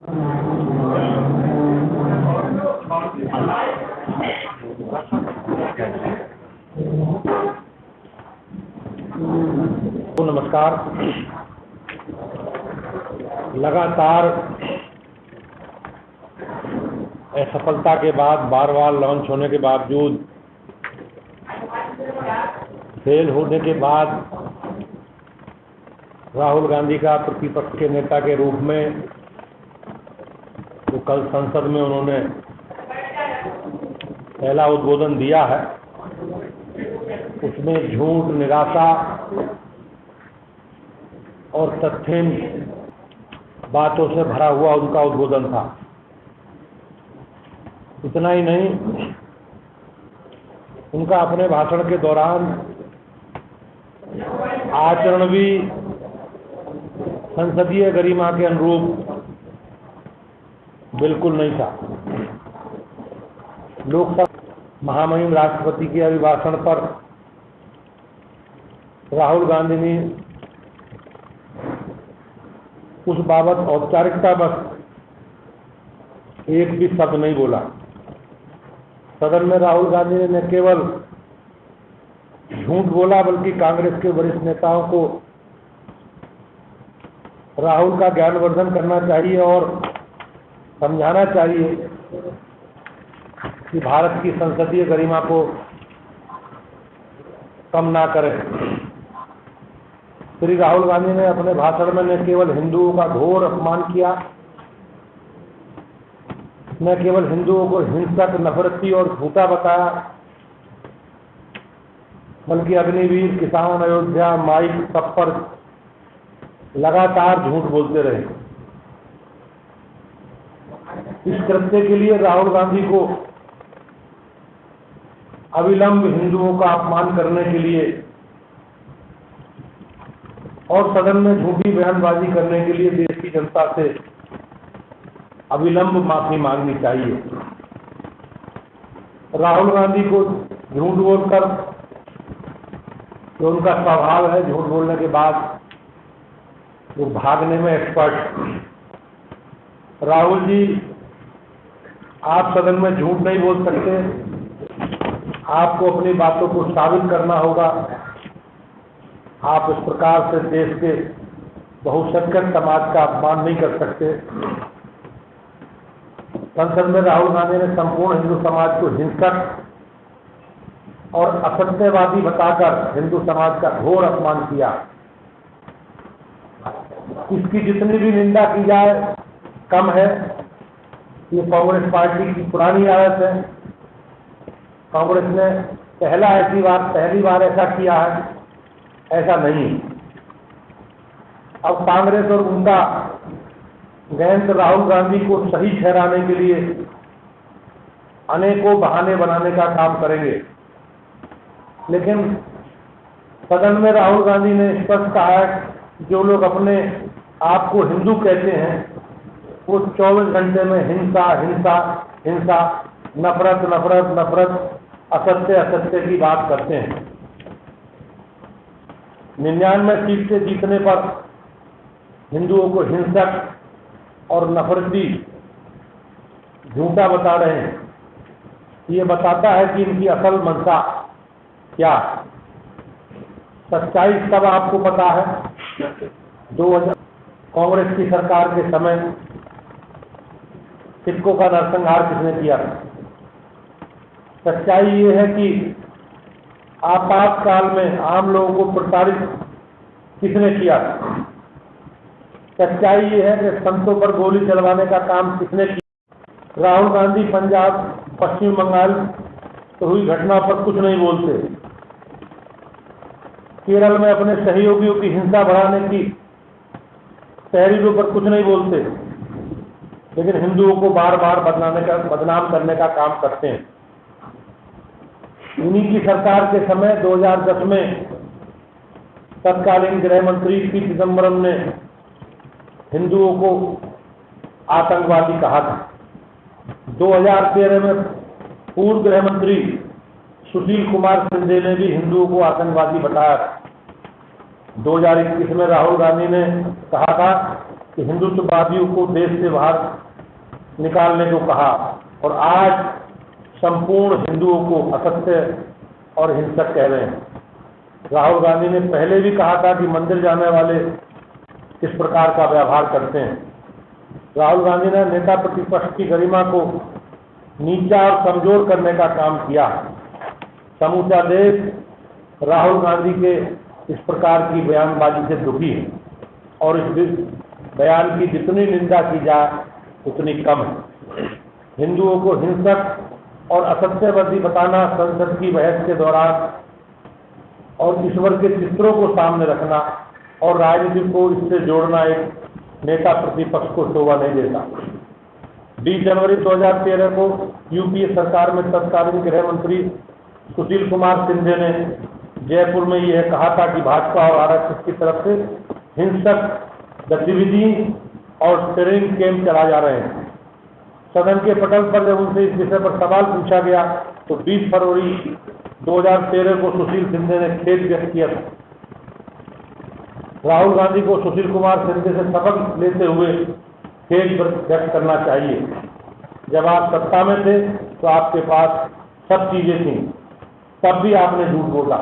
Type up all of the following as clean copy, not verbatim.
नमस्कार। लगातार असफलता के बाद, बार बार लॉन्च होने के बावजूद, फेल होने के बाद राहुल गांधी का प्रतिपक्ष के नेता के रूप में जो कल संसद में उन्होंने पहला उद्बोधन दिया है, उसमें झूठ, निराशा और तथ्यहीन बातों से भरा हुआ उनका उद्बोधन था। इतना ही नहीं, उनका अपने भाषण के दौरान आचरण भी संसदीय गरिमा के अनुरूप बिल्कुल नहीं था। लोकसभा महामहिम राष्ट्रपति के अभिभाषण पर राहुल गांधी ने उस बाबत औपचारिकता बस एक भी शब्द नहीं बोला। सदन में राहुल गांधी ने न केवल झूठ बोला, बल्कि कांग्रेस के वरिष्ठ नेताओं को राहुल का ज्ञानवर्धन करना चाहिए और समझाना चाहिए कि भारत की संसदीय गरिमा को कम ना करें। श्री राहुल गांधी ने अपने भाषण में न केवल हिंदुओं का घोर अपमान किया, न केवल हिंदुओं को हिंसक, नफरती और झूठा बताया, बल्कि अग्निवीर, किसान, अयोध्या, माइक सब पर लगातार झूठ बोलते रहे। इस कृत्य के लिए राहुल गांधी को अविलंब हिंदुओं का अपमान करने के लिए और सदन में झूठी बयानबाजी करने के लिए देश की जनता से अविलंब माफी मांगनी चाहिए। राहुल गांधी को झूठ बोलकर, जो उनका स्वभाव है, झूठ बोलने के बाद वो भागने में एक्सपर्ट। राहुल जी, आप सदन में झूठ नहीं बोल सकते। आपको अपनी बातों को साबित करना होगा। आप इस प्रकार से देश के बहुसंख्यक समाज का अपमान नहीं कर सकते। संसद में राहुल गांधी ने संपूर्ण हिंदू समाज को हिंसक और असत्यवादी बताकर हिंदू समाज का घोर अपमान किया। इसकी जितनी भी निंदा की जाए कम है। ये कांग्रेस पार्टी की पुरानी आदत है। कांग्रेस ने पहली बार ऐसा किया है, ऐसा नहीं। अब कांग्रेस और उनका गैंग राहुल गांधी को सही ठहराने के लिए अनेकों बहाने बनाने का काम करेंगे। लेकिन सदन में राहुल गांधी ने स्पष्ट कहा है, जो लोग अपने आप को हिंदू कहते हैं, वो 24 घंटे में हिंसा हिंसा हिंसा, नफरत नफरत नफरत, असत्य असत्य की बात करते हैं। 99 सीट से जीतने पर हिंदुओं को हिंसक और नफरती झूठा बता रहे हैं। ये बताता है कि इनकी असल मंशा क्या। सच्चाई सब आपको पता है। 2000 कांग्रेस की सरकार के समय सिक्कों का नरसंहार किसने किया? सच्चाई ये है कि आपातकाल में आम लोगों को प्रताड़ित किसने किया? सच्चाई ये है कि संतों पर गोली चलवाने का काम किसने किया? राहुल गांधी पंजाब, पश्चिम बंगाल तो हुई घटना पर कुछ नहीं बोलते। केरल में अपने सहयोगियों की हिंसा बढ़ाने की तहरीरों पर कुछ नहीं बोलते, लेकिन हिंदुओं को बार बार बदनाम करने का काम करते हैं। उन्हीं की सरकार के समय 2010 में तत्कालीन गृह मंत्री पी चिदम्बरम ने हिंदुओं को आतंकवादी कहा था। 2013 में पूर्व गृह मंत्री सुशील कुमार शिंदे ने भी हिंदुओं को आतंकवादी बताया। 2021 में राहुल गांधी ने कहा था कि हिंदुत्ववादियों को देश से बाहर निकालने को कहा और आज संपूर्ण हिंदुओं को असत्य और हिंसक कह रहे हैं। राहुल गांधी ने पहले भी कहा था कि मंदिर जाने वाले किस प्रकार का व्यवहार करते हैं। राहुल गांधी ने नेता प्रतिपक्ष की गरिमा को नीचा और कमजोर करने का काम किया। समूचा देश राहुल गांधी के इस प्रकार की बयानबाजी से दुखी है और इस बयान की जितनी निंदा की जाए उतनी कम है। हिंदुओं को हिंसक और असत्यवादी बताना, संसद की बहस के दौरान और ईश्वर के चित्रों को सामने रखना और राजनीति को इससे जोड़ना एक नेता प्रतिपक्ष को शोभा नहीं देता। 20 जनवरी 2013 को यूपीए सरकार में तत्कालीन गृह मंत्री सुशील कुमार शिंदे ने जयपुर में यह कहा था कि भाजपा और आरएसएस की तरफ से हिंसक गतिविधि और ट्रेनिंग कैंप चला जा रहे हैं। सदन के पटल पर जब उनसे इस विषय पर सवाल पूछा गया तो 20 फरवरी 2013 को सुशील शिंदे ने खेद व्यक्त किया था। राहुल गांधी को सुशील कुमार शिंदे से सबक लेते हुए खेद व्यक्त करना चाहिए। जब आप सत्ता में थे तो आपके पास सब चीजें थीं, तब भी आपने झूठ बोला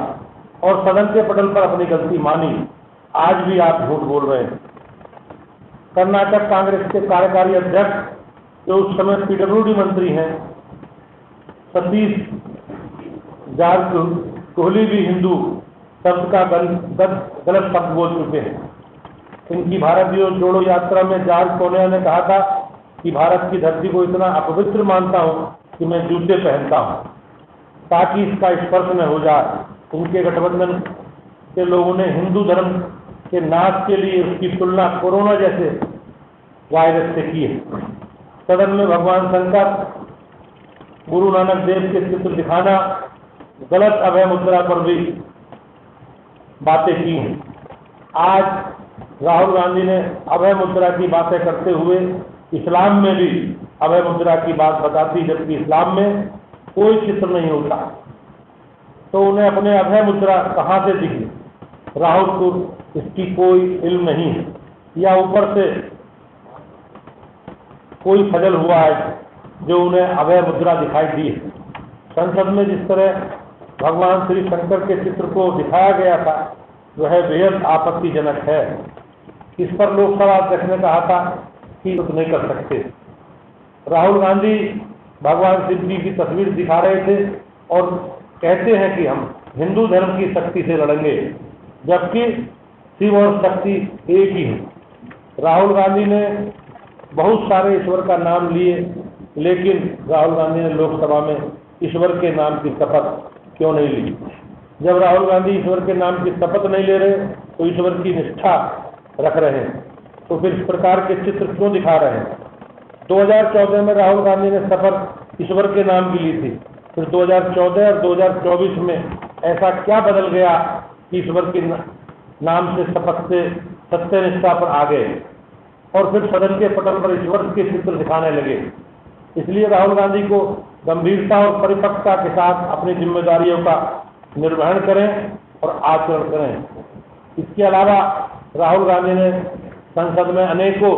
और सदन के पटल पर अपनी गलती मानी। आज भी आप झूठ बोल रहे हैं। कर्नाटक कांग्रेस के कार्यकारी अध्यक्ष जो उस समय पीडब्ल्यूडी मंत्री हैं, सतीश जारकिहोली भी हिंदू शब्द का गलत शब्द बोल चुके हैं। इनकी भारत जोड़ो यात्रा में जॉर्ज सोनिया ने कहा था कि भारत की धरती को इतना अपवित्र मानता हूं कि मैं जूते पहनता हूं ताकि इसका स्पर्श न हो जाए। उनके गठबंधन के लोगों ने हिंदू धर्म के नाश के लिए उसकी तुलना कोरोना जैसे वायरस से की है। सदन में भगवान शंकर, गुरु नानक देव के चित्र दिखाना, गलत अभय मुद्रा पर भी बातें की हैं। आज राहुल गांधी ने अभय मुद्रा की बातें करते हुए इस्लाम में भी अभय मुद्रा की बात बताती, जबकि इस्लाम में कोई चित्र नहीं होता, तो उन्हें अपने अभय मुद्रा कहाँ से दिखी? राहुल को इसकी कोई इल्म नहीं है या ऊपर से कोई फजल हुआ है जो उन्हें अभय मुद्रा दिखाई दी है। संसद में जिस तरह भगवान श्री शंकर के चित्र को दिखाया गया था वह बेहद आपत्तिजनक है। इस पर लोकसभा अध्यक्ष ने कहा था कि कुछ नहीं कर सकते। राहुल गांधी भगवान शिव जी की तस्वीर दिखा रहे थे और कहते हैं कि हम हिंदू धर्म की शक्ति से लड़ेंगे, जबकि शिव और शक्ति एक ही है। राहुल गांधी ने बहुत सारे ईश्वर का नाम लिए, लेकिन राहुल गांधी ने लोकसभा में ईश्वर के नाम की शपथ क्यों नहीं ली? जब राहुल गांधी ईश्वर के नाम की शपथ नहीं ले रहे तो ईश्वर की निष्ठा रख रहे हैं, तो फिर इस प्रकार के चित्र क्यों दिखा रहे हैं? 2014 में राहुल गांधी ने शपथ ईश्वर के नाम की ली थी, फिर 2014 और 2024 में ऐसा क्या बदल गया कि ईश्वर के नाम से शपथ से सत्यनिष्ठा पर आ गए और फिर सदन के पटल पर ईश्वर के चित्र दिखाने लगे? इसलिए राहुल गांधी को गंभीरता और परिपक्वता के साथ अपनी जिम्मेदारियों का निर्वहन करें और आचरण करें। इसके अलावा राहुल गांधी ने संसद में अनेकों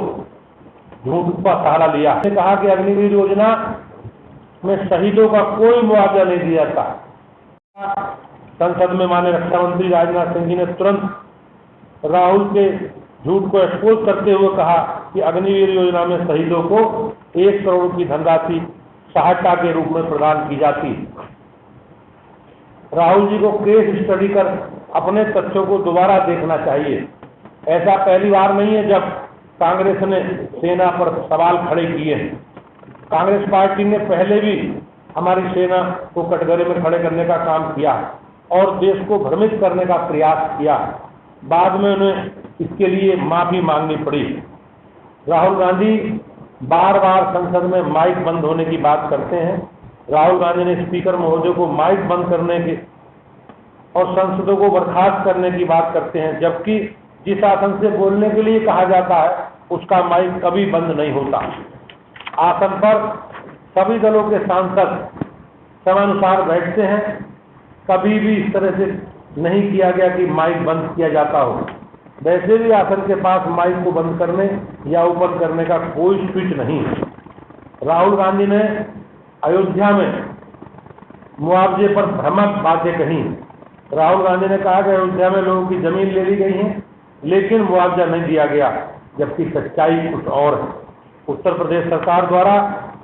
झूठ का सहारा लिया। उन्होंने कहा कि अग्निवीर योजना में शहीदों का कोई मुआवजा नहीं दिया जाता। संसद में माननीय रक्षा मंत्री राजनाथ सिंह जी ने तुरंत राहुल के झूठ को एक्सपोज करते हुए कहा कि अग्निवीर योजना में शहीदों को 1 करोड़ की धनराशि सहायता के रूप में प्रदान की जाती। राहुल जी को केस स्टडी कर अपने तथ्यों को दोबारा देखना चाहिए। ऐसा पहली बार नहीं है जब कांग्रेस ने सेना पर सवाल खड़े किए हैं। कांग्रेस पार्टी ने पहले भी हमारी सेना को कटघरे में खड़े करने का काम किया और देश को भ्रमित करने का प्रयास किया। बाद में उन्हें इसके लिए माफी मांगनी पड़ी। राहुल गांधी बार बार संसद में माइक बंद होने की बात करते हैं। राहुल गांधी ने स्पीकर महोदय को माइक बंद करने की और सांसदों को बर्खास्त करने की बात करते हैं, जबकि जिस आसन से बोलने के लिए कहा जाता है उसका माइक कभी बंद नहीं होता। आसन पर सभी दलों के सांसद समानुसार बैठते हैं, कभी भी इस तरह से नहीं किया गया कि माइक बंद किया जाता हो। वैसे भी आसन के पास माइक को बंद करने या ओपन करने का कोई स्विच नहीं है। राहुल गांधी ने अयोध्या में मुआवजे पर भ्रामक बातें कही। राहुल गांधी ने कहा कि अयोध्या में लोगों की जमीन ले ली गई है लेकिन मुआवजा नहीं दिया गया, जबकि सच्चाई कुछ और है। उत्तर प्रदेश सरकार द्वारा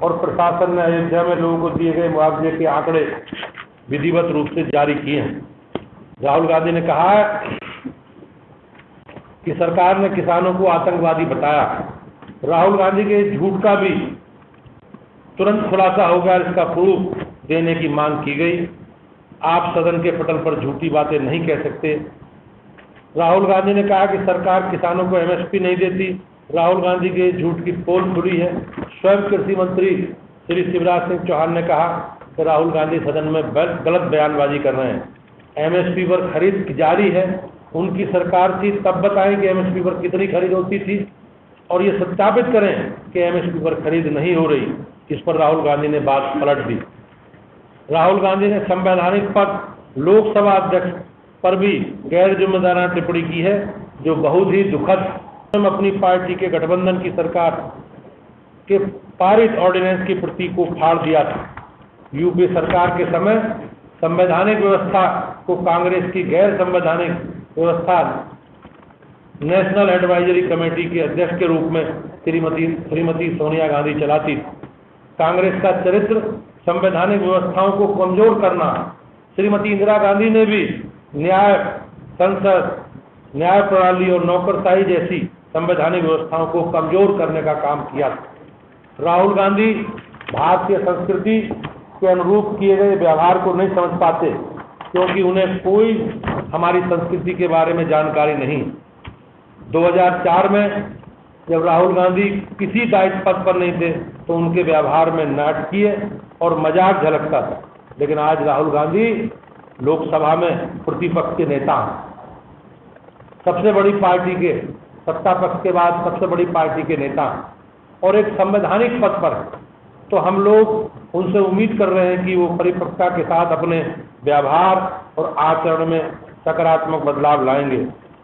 और प्रशासन ने अयोध्या में लोगों को दिए गए मुआवजे के आंकड़े विधिवत रूप से जारी किए हैं। राहुल गांधी ने कहा कि सरकार ने किसानों को आतंकवादी बताया। राहुल गांधी के झूठ का भी तुरंत खुलासा होगा, इसका प्रूफ देने की मांग की गई। आप सदन के पटल पर झूठी बातें नहीं कह सकते। राहुल गांधी ने कहा कि सरकार किसानों को एमएसपी नहीं देती। राहुल गांधी के झूठ की पोल खुली है। स्वयं कृषि मंत्री श्री शिवराज सिंह चौहान ने कहा कि राहुल गांधी सदन में गलत बयानबाजी कर रहे हैं। एमएसपी पर खरीद जारी है। उनकी सरकार थी तब बताएं कि एमएसपी पर कितनी खरीद होती थी और ये सत्यापित करें कि एमएसपी पर खरीद नहीं हो रही। इस पर राहुल गांधी ने बात पलट दी। राहुल गांधी ने संवैधानिक पद लोकसभा अध्यक्ष पर भी गैर जिम्मेदाराना टिप्पणी की है, जो बहुत ही दुखद। अपनी पार्टी के गठबंधन की सरकार के पारित ऑर्डिनेंस की प्रति को फाड़ दिया था। यूपी सरकार के समय संवैधानिक व्यवस्था को कांग्रेस की गैर संवैधानिक व्यवस्था नेशनल एडवाइजरी कमेटी के अध्यक्ष के रूप में श्रीमती सोनिया गांधी चलाती। कांग्रेस का चरित्र संवैधानिक व्यवस्थाओं को कमजोर करना। श्रीमती इंदिरा गांधी ने भी न्याय, संसद, न्याय प्रणाली और नौकरशाही जैसी संवैधानिक व्यवस्थाओं को कमजोर करने का काम किया। राहुल गांधी भारतीय संस्कृति के अनुरूप किए गए व्यवहार को नहीं समझ पाते, क्योंकि उन्हें कोई हमारी संस्कृति के बारे में जानकारी नहीं। 2004 में जब राहुल गांधी किसी दायित्व पद पर नहीं थे तो उनके व्यवहार में नाटकीय और मजाक झलकता था, लेकिन आज राहुल गांधी लोकसभा में प्रतिपक्ष के नेता हैं। सबसे बड़ी पार्टी के, सत्ता पक्ष के बाद सबसे बड़ी पार्टी के नेता और एक संवैधानिक पद पर। तो हम लोग उनसे उम्मीद कर रहे हैं कि वो परिपक्वता के साथ अपने व्यवहार और आचरण में सकारात्मक बदलाव लाएंगे।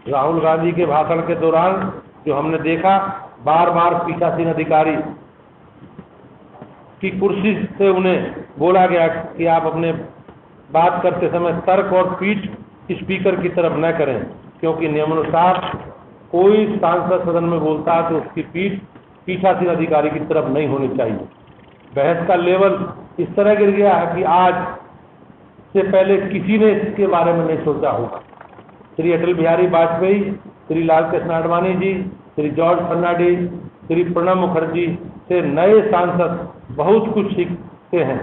राहुल गांधी के भाषण के दौरान जो हमने देखा, बार बार पीठासीन अधिकारी की कुर्सी से उन्हें बोला गया कि आप अपने बात करते समय तर्क और पीठ स्पीकर की तरफ न करें, क्योंकि नियमानुसार कोई सांसद सदन में बोलता है तो उसकी पीठ पीठासीन अधिकारी की तरफ नहीं होनी चाहिए। बहस का लेवल इस तरह गिर गया है कि आज से पहले किसी ने इसके बारे में नहीं सोचा होगा। श्री अटल बिहारी वाजपेयी, श्री लालकृष्ण आडवाणी जी, श्री जॉर्ज फर्नांडिस, श्री प्रणब मुखर्जी से नए सांसद बहुत कुछ सीखते हैं,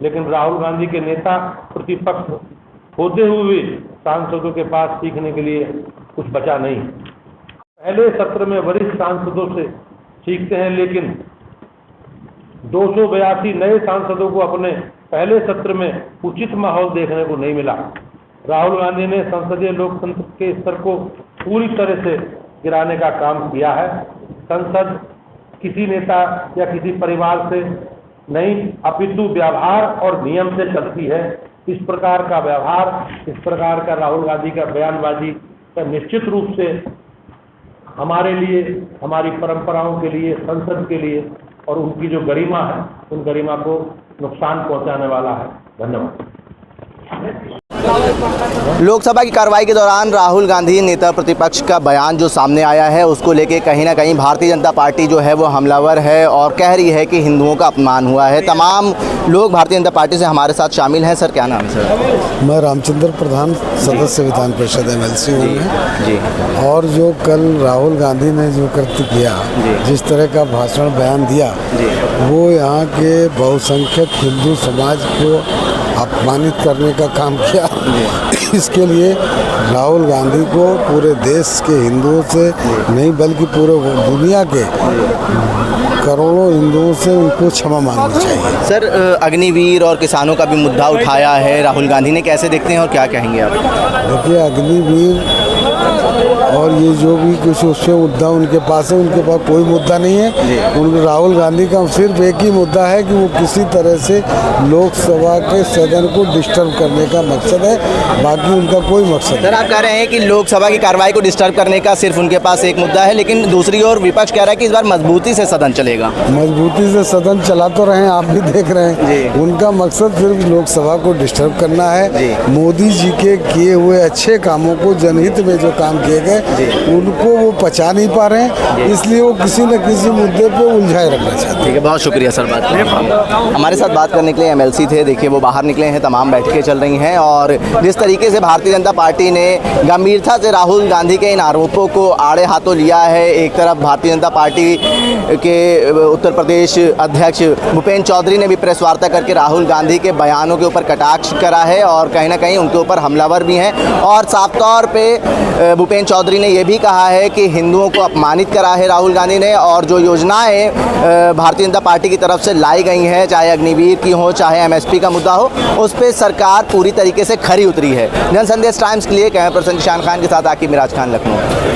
लेकिन राहुल गांधी के नेता प्रतिपक्ष होते हुए भी सांसदों के पास सीखने के लिए कुछ बचा नहीं। पहले सत्र में वरिष्ठ सांसदों से सीखते हैं, लेकिन 282 नए सांसदों को अपने पहले सत्र में उचित माहौल देखने को नहीं मिला। राहुल गांधी ने संसदीय लोकतंत्र के स्तर को पूरी तरह से गिराने का काम किया है। संसद किसी नेता या किसी परिवार से नहीं, अपितु व्यवहार और नियम से चलती है। इस प्रकार का व्यवहार, इस प्रकार का राहुल गांधी का बयानबाजी का निश्चित रूप से हमारे लिए, हमारी परंपराओं के लिए, संसद के लिए और उनकी जो गरिमा है, उन गरिमा को नुकसान पहुंचाने वाला है। धन्यवाद। लोकसभा की कार्रवाई के दौरान राहुल गांधी नेता प्रतिपक्ष का बयान जो सामने आया है, उसको लेके कहीं ना कहीं भारतीय जनता पार्टी जो है वो हमलावर है और कह रही है कि हिंदुओं का अपमान हुआ है। तमाम लोग भारतीय जनता पार्टी से हमारे साथ शामिल हैं। सर, क्या नाम है सर? मैं रामचंद्र प्रधान, सदस्य विधान परिषद MLC हूँ जी। और जो कल राहुल गांधी ने जो कृत्य किया, जिस तरह का भाषण बयान दिया, वो यहाँ के बहुसंख्यक हिंदू समाज को अपमानित करने का काम किया। इसके लिए राहुल गांधी को पूरे देश के हिंदुओं से नहीं बल्कि पूरे दुनिया के करोड़ों हिंदुओं से उनको क्षमा मांगनी चाहिए। सर, अग्निवीर और किसानों का भी मुद्दा उठाया है राहुल गांधी ने, कैसे देखते हैं और क्या कहेंगे आप? देखिए, अग्निवीर और ये जो भी कुछ उससे मुद्दा उनके पास है, उनके पास कोई मुद्दा नहीं है। उन राहुल गांधी का सिर्फ एक ही मुद्दा है कि वो किसी तरह से लोकसभा के सदन को डिस्टर्ब करने का मकसद है, बाकी उनका कोई मकसद नहीं। सर, आप कह रहे हैं कि लोकसभा की कार्रवाई को डिस्टर्ब करने का सिर्फ उनके पास एक मुद्दा है, लेकिन दूसरी ओर विपक्ष कह रहा है कि इस बार मजबूती से सदन चलेगा। मजबूती से सदन चला तो रहे हैं, आप भी देख रहे हैं। उनका मकसद सिर्फ लोकसभा को डिस्टर्ब करना है। मोदी जी के किए हुए अच्छे कामों को, जनहित में जो काम किए गए उनको वो पचा नहीं पा रहे हैं, इसलिए वो किसी न किसी मुद्दे पे उलझाए रखना चाहते हैं। ठीक है, बहुत शुक्रिया सर बात करने के लिए। हमारे साथ बात करने के लिए एमएलसी थे। देखिए वो बाहर निकले हैं, तमाम बैठकें चल रही हैं और जिस तरीके से भारतीय जनता पार्टी ने गंभीरता से राहुल गांधी के इन आरोपों को आड़े हाथों लिया है। एक तरफ भारतीय जनता पार्टी के उत्तर प्रदेश अध्यक्ष भूपेंद्र चौधरी ने भी प्रेस वार्ता करके राहुल गांधी के बयानों के ऊपर कटाक्ष करा है और कहीं ना कहीं उनके ऊपर हमलावर भी हैं। और साफ तौर पे भूपेंद्र चौधरी ने यह भी कहा है कि हिंदुओं को अपमानित करा है राहुल गांधी ने, और जो योजनाएं भारतीय जनता पार्टी की तरफ से लाई गई हैं, चाहे अग्निवीर की हो, चाहे एमएसपी का मुद्दा हो, उस पर सरकार पूरी तरीके से खरी उतरी है। जन संदेश टाइम्स के लिए कैमरा पर्सन निशान खान के साथ आकिब मिराज खान, लखनऊ।